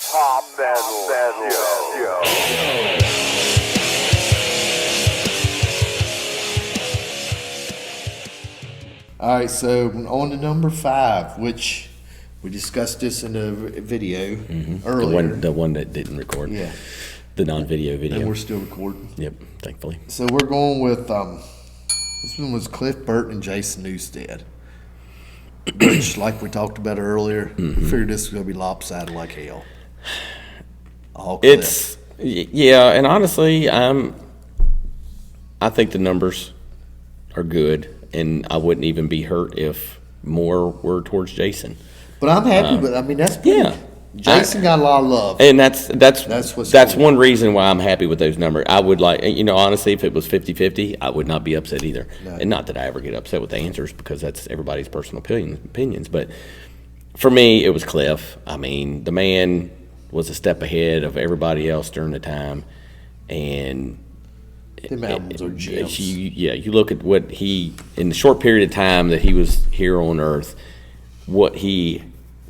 Pop metal. All right, so on to number 5, which we discussed this in the video earlier. The one that didn't record. Yeah, The non-video video. and we're still recording. Yep, thankfully. So we're going with this one was Cliff Burton and Jason Newsted, which, like we talked about earlier, we figured this was gonna be lopsided like hell. All Cliff. Yeah, and honestly, I think the numbers are good, and I wouldn't even be hurt if more were towards Jason. But I'm happy with. I mean, that's pretty, Yeah. Jason got a lot of love. And that's what's cool. one reason why I'm happy with those numbers. I would like, honestly, if it was 50-50, I would not be upset either. No. And not that I ever get upset with the answers, because that's everybody's personal opinions. But for me, it was Cliff. I mean, the man was a step ahead of everybody else during the time, and Them albums are gems. you look at what he, in the short period of time that he was here on Earth, what he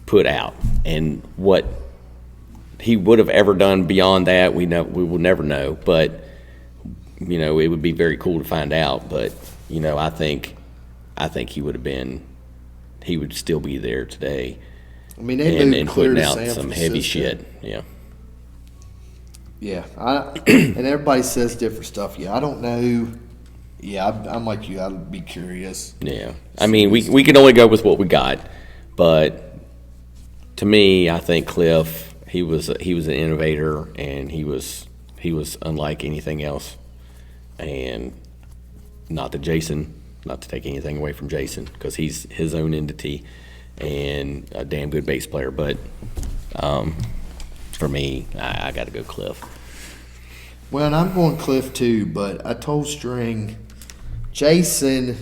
put out and what he would have ever done beyond that, we will never know. But it would be very cool to find out. But I think he he would still be there today. I mean, they moved and clear putting to out San some heavy Francisco. shit. Yeah. Yeah, and everybody says different stuff. Yeah, I don't know. Yeah, I'm like you. I'd be curious. Yeah, I mean, we can only go with what we got, but to me, I think Cliff, he was an innovator, and he was unlike anything else, and not to take anything away from Jason, because he's his own entity and a damn good bass player, but for me, I got to go Cliff. Well, and I'm going Cliff too, but I told String, Jason.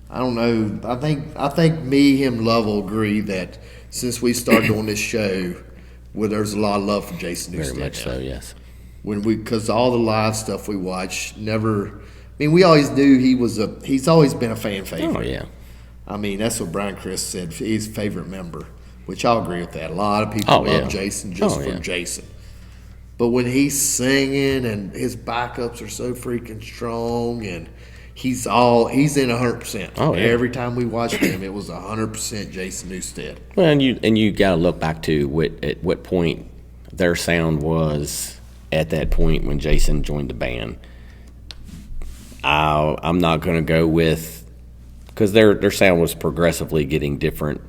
I don't know. I think me, him, Love will agree that since we started on this show, there's a lot of love for Jason Newsted. Very much now. so, yes. Because all the live stuff we watched, we always knew he's always been a fan favorite. Oh yeah. I mean, that's what Brian Chris said. He's his favorite member, which I'll agree with that. A lot of people love Jason just for Jason. But when he's singing and his backups are so freaking strong, and he's in 100%. Oh, yeah. Every time we watched him, it was 100% Jason Newsted. Well, and you got to look back to at what point their sound was at that point when Jason joined the band. I'm not going to go with, because their sound was progressively getting different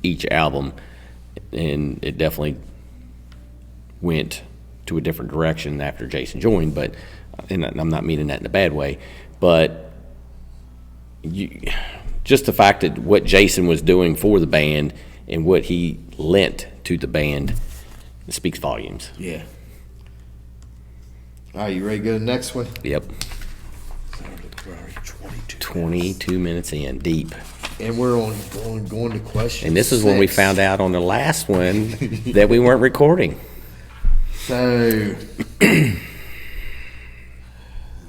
each album, and it definitely went to a different direction after Jason joined. But, and I'm not meaning that in a bad way, but just the fact that what Jason was doing for the band and what he lent to the band speaks volumes. Yeah. All right, you ready to go to the next one? Yep. We're already 22 minutes in, deep. And we're going to question. And this is when we found out on the last one that we weren't recording. So,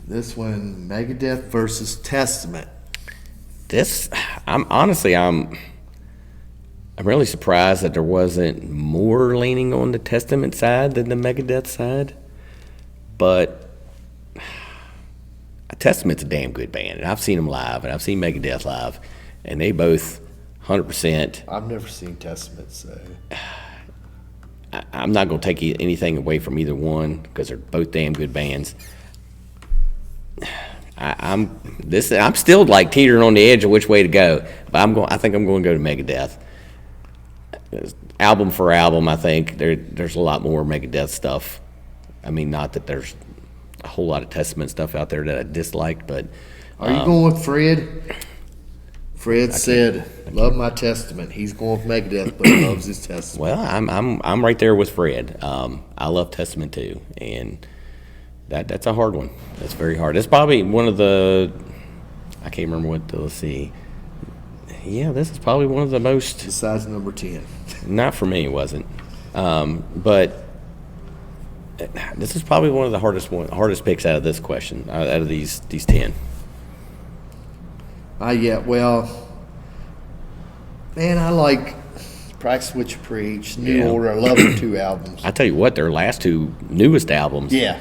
this one, Megadeth versus Testament. I'm really surprised that there wasn't more leaning on the Testament side than the Megadeth side. But Testament's a damn good band, and I've seen them live, and I've seen Megadeth live, and they both 100%. I've never seen Testament, so I'm not going to take anything away from either one, because they're both damn good bands. I'm still like teetering on the edge of which way to go, but I think I'm going to go to Megadeth. Album for album, I think there's a lot more Megadeth stuff. I mean, not that there's a whole lot of Testament stuff out there that I disliked, but are you going with Fred? Fred said, "Love my Testament." He's going with Megadeth, but he loves his Testament. Well, I'm right there with Fred. I love Testament too, and that's a hard one. That's very hard. It's probably one of the, I can't remember what. Let's see. Yeah, this is probably one of the most. Besides number 10. Not for me, it wasn't. But this is probably one of the hardest picks out of this question, out of these 10. Yeah, well, man, I like Practice What You Preach, New Yeah. Order. I love the 2 albums. I tell you what, their last 2 newest albums, Yeah,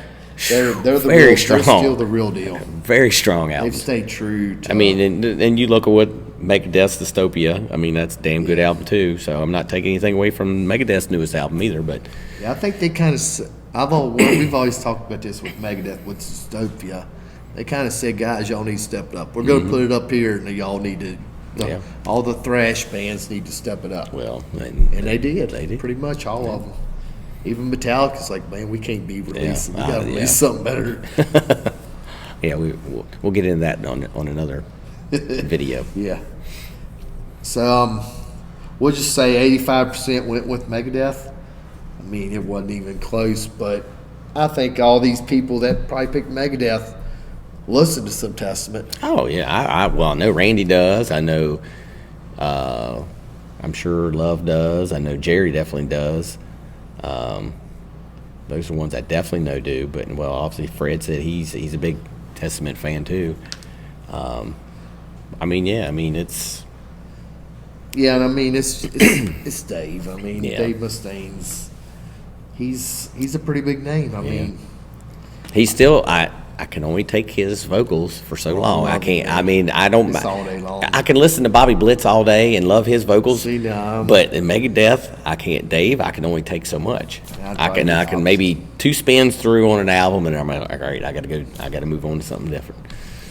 they're the Very real, strong. They're still the real deal. very strong They've albums. stayed true to. I mean, and you look at what Megadeth's Dystopia. I mean, that's a damn good album too. So I'm not taking anything away from Megadeth's newest album either. But yeah, I think they kind of. We've always talked about this with Megadeth, with Dystopia. They kind of said, guys, y'all need to step it up. We're going to put it up here, and y'all need to. Yeah. All the thrash bands need to step it up. well, And they did. They did. Pretty much all of them. Even Metallica's like, man, we can't be releasing. Yeah. We got to Yeah. release something better. yeah, we'll get into that on another video. Yeah. So we'll just say 85% went with Megadeth. I mean, it wasn't even close, but I think all these people that probably picked Megadeth listen to some Testament. Oh yeah, I know Randy does. I know, I'm sure Love does. I know Jerry definitely does. Those are ones I definitely know do. But well, obviously Fred said he's a big Testament fan too. I mean, yeah, I mean it's Yeah, and I mean it's Dave. I mean Yeah. Dave Mustaine's he's a pretty big name. I mean, he's still I can only take his vocals for so long. I can't. I mean, I don't. It's all day long. I can listen to Bobby Blitz all day and love his vocals. See, now, but in Megadeth, I can't. Dave, I can only take so much. Yeah, I'd I probably can be maybe 2 spins through on an album, and I'm like, all right, I gotta move on to something different.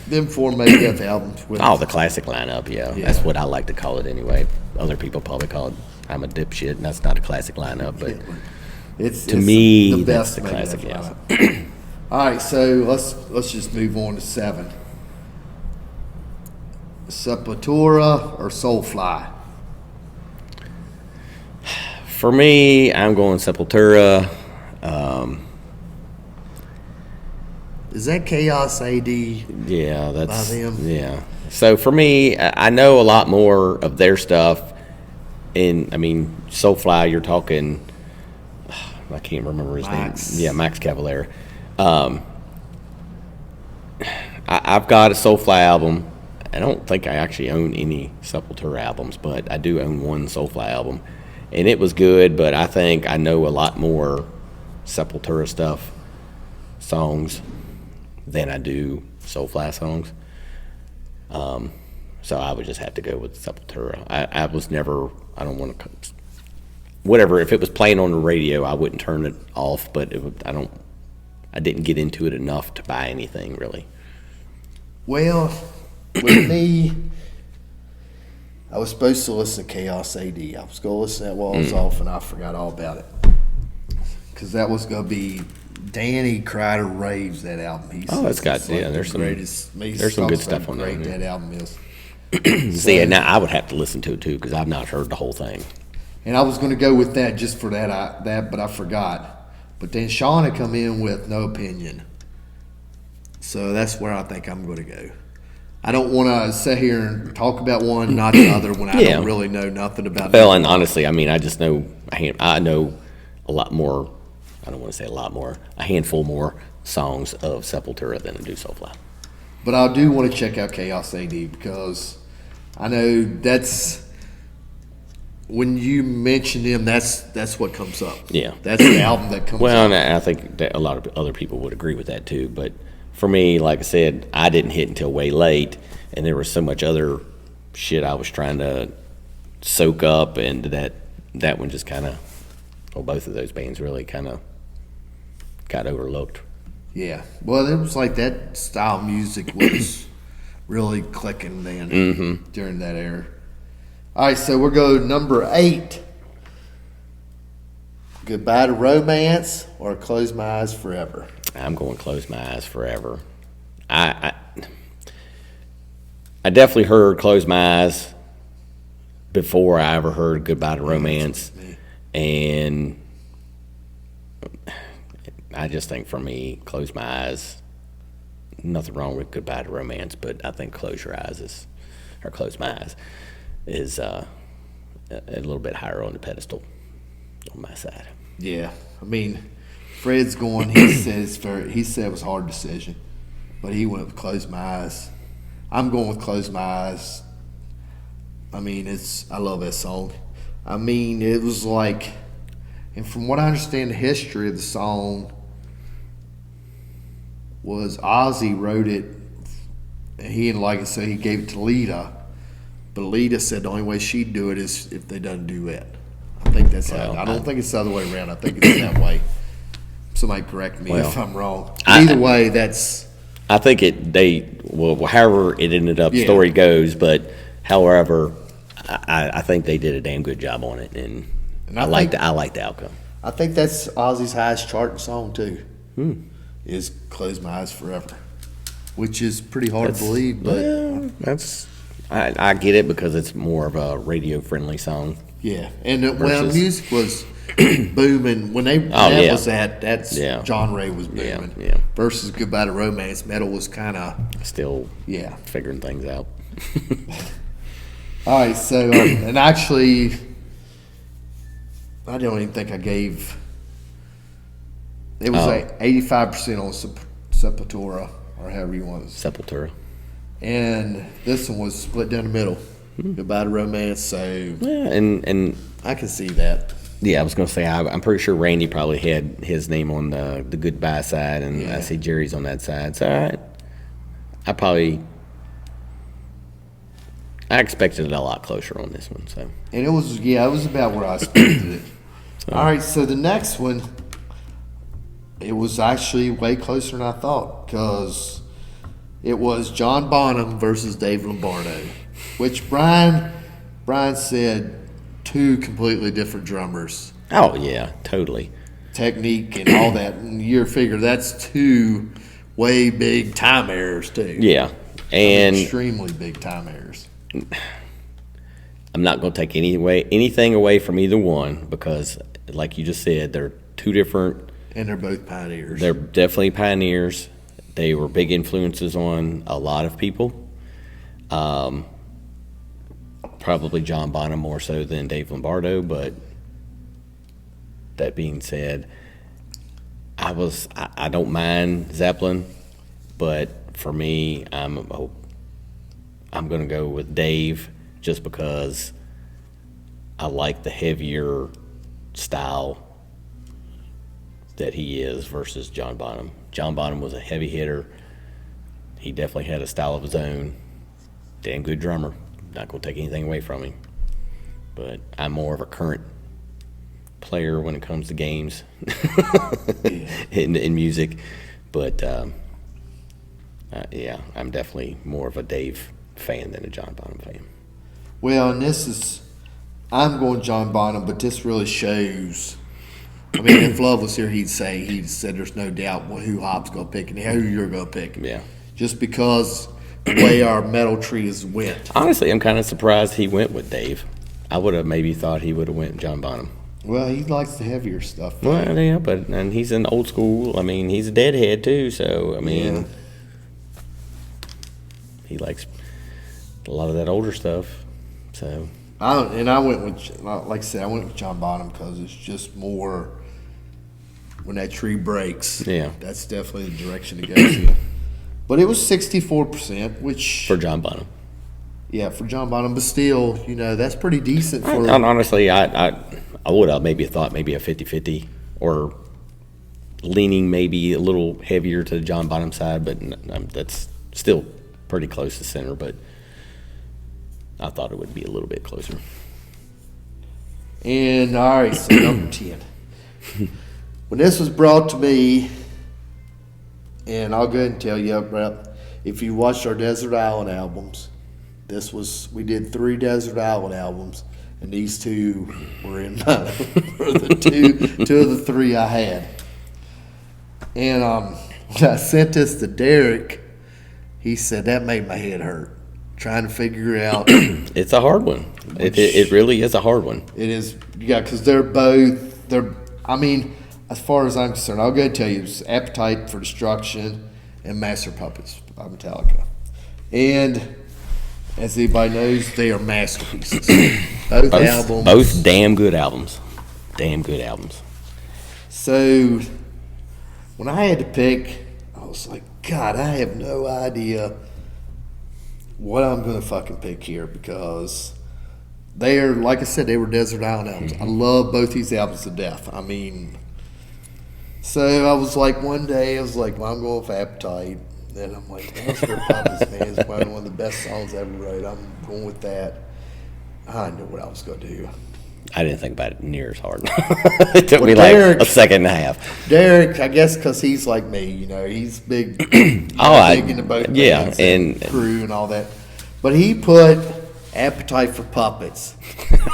them 4 Megadeth albums. With Oh, the classic lineup, yeah. That's what I like to call it anyway. Other people probably call it I'm a dipshit, and that's not a classic lineup, but it's to me, the that's best the classic, Megadeth yeah. lineup. All right, so let's just move on to 7. Sepultura or Soulfly? For me, I'm going Sepultura. Is that Chaos AD? Yeah, that's By them? yeah. So for me, I know a lot more of their stuff. I mean, Soulfly, you're talking. I can't remember his Max. name. Yeah, Max Cavalera. I've got a Soulfly album. I don't think I actually own any Sepultura albums, but I do own one Soulfly album, and it was good. But I think I know a lot more Sepultura songs than I do Soulfly songs. So I would just have to go with Sepultura. I was never. I don't want to. Whatever. If it was playing on the radio, I wouldn't turn it off. But I didn't get into it enough to buy anything really. Well, with me, I was supposed to listen to Chaos AD. I was going to listen to that Walls Off, and I forgot all about it. Because that was going to be Danny Crider raves that album. He says It's got it's like the there's some greatest, there's some good stuff on there. Great Yeah. that album is. See, now I would have to listen to it too because I've not heard the whole thing. And I was going to go with that just for that, but I forgot. But then Sean had come in with No Opinion. So that's where I think I'm going to go. I don't want to sit here and talk about one, not the other, when I Yeah. don't really know nothing about Well, it. and honestly, I mean, I just know I know a lot more. I don't want to say a lot more. A handful more songs of Sepultura than I do Soulfly. But I do want to check out Chaos AD because I know that's when you mention them, that's what comes up. Yeah. That's the album that comes Well, up. and I think that a lot of other people would agree with that too. But for me, like I said, I didn't hit until way late, and there was so much other shit I was trying to soak up, and that one just kind of, well, both of those bands really kind of got overlooked. Yeah. Well, it was like that style of music was really clicking then during that era. All right, so we'll go number 8. Goodbye to Romance or Close My Eyes Forever. I'm going to Close My Eyes Forever. I definitely heard Close My Eyes before I ever heard Goodbye to Romance. And I just think for me, Close My Eyes, nothing wrong with Goodbye to Romance, but I think Close Your Eyes or Close My Eyes is a little bit higher on the pedestal on my side. Yeah, I mean, Fred's going. He said it was a hard decision, but he went with Close My Eyes. I'm going with Close My Eyes. I mean, I love that song. I mean, it was like, and from what I understand, the history of the song was Ozzy wrote it. And he didn't like it, so he gave it to Lita. But Lita said the only way she'd do it is if they done a duet. I think that's how. I don't think it's the other way around. I think it's that way. Somebody correct me if I'm wrong. Either way, that's. I think however it ended up, story goes. But however, I think they did a damn good job on it, and I like the outcome. I think that's Ozzy's highest charting song too. Is "Close My Eyes Forever," which is pretty hard to believe, but I get it because it's more of a radio friendly song. Yeah, and when music was booming when was that genre was booming. Yeah. Versus "Goodbye to Romance," metal was kind of still figuring things out. All right, so and actually, I don't even think I gave. It was like 85% on Sepultura, or however you want it. Sepultura. And this one was split down the middle. Goodbye to Romance, so and I can see that. Yeah, I was going to say I'm pretty sure Randy probably had his name on the Goodbye side, and I see Jerry's on that side. So I expected it a lot closer on this one. So and it was about where I expected it. All right, so the next one. It was actually way closer than I thought because it was John Bonham versus Dave Lombardo, which Brian said two completely different drummers. Oh, yeah, totally. Technique and all that. And you figure that's two way big time errors, too. Yeah. And extremely big time errors. I'm not going to take anything away from either one because, like you just said, they're two different. And they're both pioneers. They're definitely pioneers. They were big influences on a lot of people. Probably John Bonham more so than Dave Lombardo, but that being said, I don't mind Zeppelin, but for me, I'm going to go with Dave just because I like the heavier style that he is versus John Bonham. John Bonham was a heavy hitter. He definitely had a style of his own. Damn good drummer. Not going to take anything away from him. But I'm more of a current player when it comes to games in music. But, I'm definitely more of a Dave fan than a John Bonham fan. Well, and I'm going John Bonham, but this really shows. I mean, if Love was here, he'd said there's no doubt who Hop's going to pick and who you're going to pick. Yeah. Just because the way our metal trees went. Honestly, I'm kind of surprised he went with Dave. I would have maybe thought he would have went John Bonham. Well, he likes the heavier stuff. Well, yeah, and he's an old school. I mean, he's a deadhead too, so I mean, he likes a lot of that older stuff. So I went with, like I said, I went with John Bonham because it's just more when that tree breaks. Yeah, that's definitely the direction to go to. But it was 64%, which for John Bonham. Yeah, for John Bonham, but still, that's pretty decent for. And honestly, I would have maybe thought maybe a 50-50 or leaning maybe a little heavier to the John Bonham side, but that's still pretty close to center. But I thought it would be a little bit closer. And all right, so number 10. When this was brought to me, and I'll go ahead and tell you, if you watched our Desert Island albums, we did 3 Desert Island albums, and these two were in mine. Were the two of the 3 I had. And when I sent this to Derek, he said that made my head hurt. Trying to figure out. It's a hard one. It really is a hard one. It is, because I mean, as far as I'm concerned, I'll go and tell you, it's Appetite for Destruction and Master Puppets by Metallica. And as anybody knows, they are masterpieces. Both albums. Both damn good albums. Damn good albums. So, when I had to pick, I was like, God, I have no idea what I'm going to fucking pick here, because they are, like I said, they were Desert Island albums. I love both these albums to death. I mean, so I was like, one day I was like, well, I'm going with Appetite. Then I'm like, Master of Puppets, man, it's probably one of the best songs I ever wrote. I'm going with that. I knew what I was going to do. I didn't think about it near as hard. It took Well, me Derek- like a second and a half. Derek, I guess because he's like me, he's big, I- big into both yeah, bands and- crew and all that. But he put Appetite for Puppets.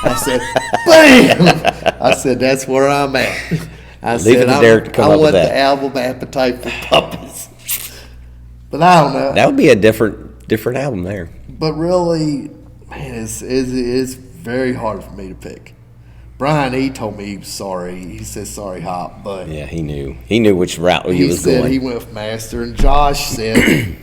I said, bam! I said, that's where I'm at. I Leave it to Derek to come I up with want that. the album Appetite for Puppets. But I don't know. That would be a different album there. But really, man, it's very hard for me to pick. Brian, he told me he was sorry. He said sorry, Hop, but Yeah, he knew which route he was said going. he went with Master, and Josh said,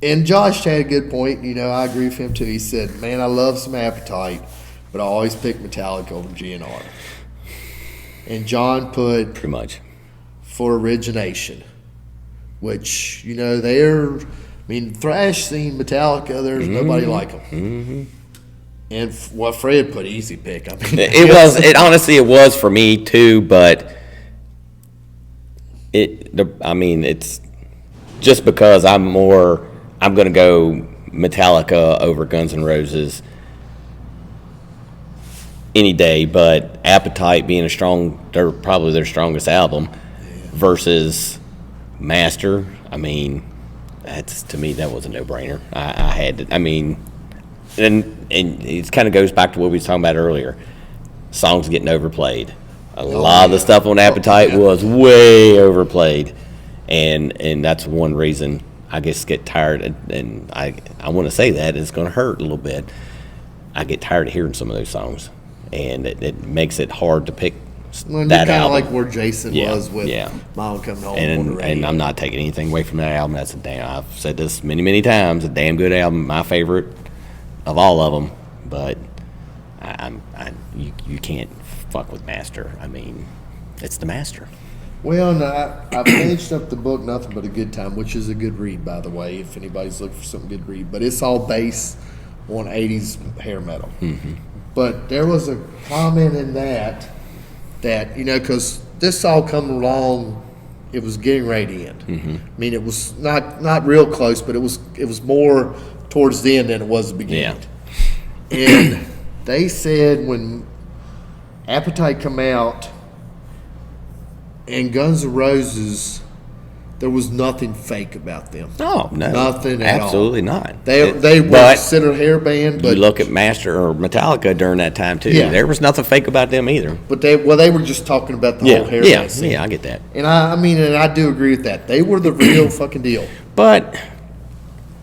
and Josh had a good point. I agree with him too. He said, "Man, I love some Appetite, but I always pick Metallica over GNR." And John put Pretty much. For Origination, which they're, thrash scene Metallica. There's nobody like them. Mm-hmm. And what Fred put, easy pick. It honestly was for me too, but it's just because I'm going to go Metallica over Guns N' Roses any day, but Appetite being they're probably their strongest album versus Master. That's, to me, that was a no-brainer. I had to, and it kind of goes back to what we was talking about earlier. Songs getting overplayed. A lot of the stuff on Appetite was way overplayed, and that's one reason I guess get tired. And I want to say that it's going to hurt a little bit. I get tired of hearing some of those songs, and it makes it hard to pick Well, that kind of album. like where Jason Yeah, was with yeah. Mom Coming Home on the And radio. I'm not taking anything away from that album. I've said this many times. A damn good album. My favorite of all of them. But you can't fuck with Master. It's the Master. Well, no, I finished up the book Nothing But a Good Time, which is a good read, by the way, if anybody's looking for something good to read. But it's all based on 80s hair metal. Mm-hmm. But there was a comment in that because this all come along, it was getting ready to end. Mm-hmm. It was not real close, but it was more towards the end than it was the beginning. And they said when Appetite come out and Guns N' Roses, there was nothing fake about them. Oh, no. Nothing at all. Absolutely not. They were But considered a hair band, but you look at Master or Metallica during that time, too. Yeah. There was nothing fake about them either. but they were just talking about the whole hair band scene. Yeah, I get that. And and I do agree with that. They were the real fucking deal. But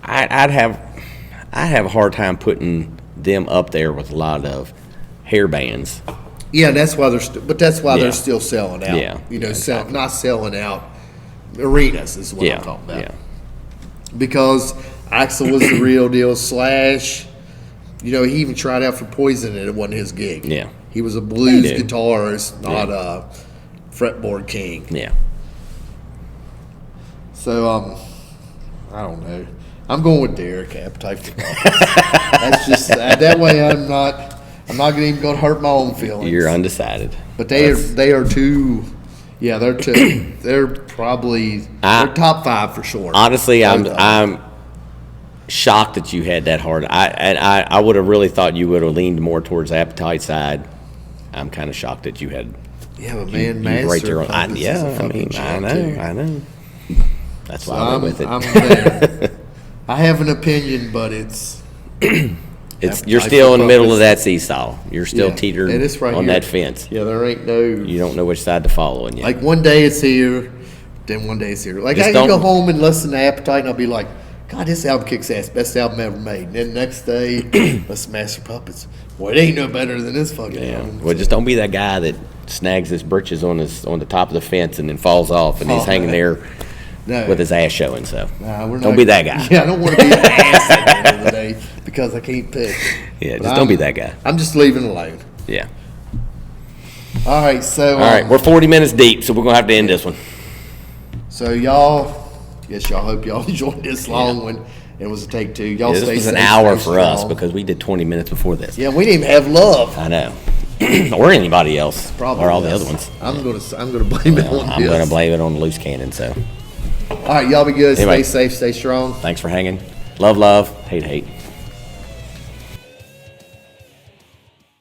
I'd have a hard time putting them up there with a lot of hair bands. Yeah, that's why they're Yeah. they're still selling out. Yeah, not selling out arenas is what Yeah, I'm talking about. yeah. Because Axl was the real deal. Slash, he even tried out for Poison and it wasn't his gig. Yeah. He was a blues They do. guitarist, not a fretboard king. Yeah. So, I don't know. I'm going with Derek, Appetite for Puppets. That's just that way. I'm not even going to hurt my own feelings. You're undecided. But they are two. Yeah, they're two. They're probably they're top 5 for sure. Honestly, Both of them. I'm shocked that you had that hard. I would have really thought you would have leaned more towards Appetite side. I'm kind of shocked that you had. Yeah, but You man, rate Master your of own. Puppets is a I fucking champ, too. I know. That's why So I went with it. I'm there. I have an opinion, but it's You're still in the middle of that seesaw. You're still yeah, teetering and it's right on here. that fence. Yeah, there ain't no. You don't know which side to follow in yet. Like one day it's here, then one day it's here. Like Just I can go don't- home and listen to Appetite, and I'll be like, "God, this album kicks ass, best album ever made." And then the next day, let's Master Puppets. Well, it ain't no better than this fucking Yeah. album. Well, just don't be that guy that snags his britches on the top of the fence and then falls off and he's Oh, hanging man. there No. with his ass showing. So Nah, we're don't not- be that guy. Yeah, I don't want to be an ass at the end of the day because I can't pick. Yeah, But just don't be that guy. I'm just leaving it alone. Yeah. All right, so All right, we're 40 minutes deep, so we're gonna have to end this one. so y'all, yes, y'all hope y'all enjoyed this long one. It was a take two. Y'all This stay was an safe, hour stay for us strong. because we did 20 minutes before this. Yeah, we didn't even have love. I know. Or anybody else. Probably or all the us. other ones. I'm gonna blame it on I'm this. going to blame it on the loose cannon, so. All right, y'all be good. Anyway. Stay safe. Stay strong. Thanks for hanging. Love, hate.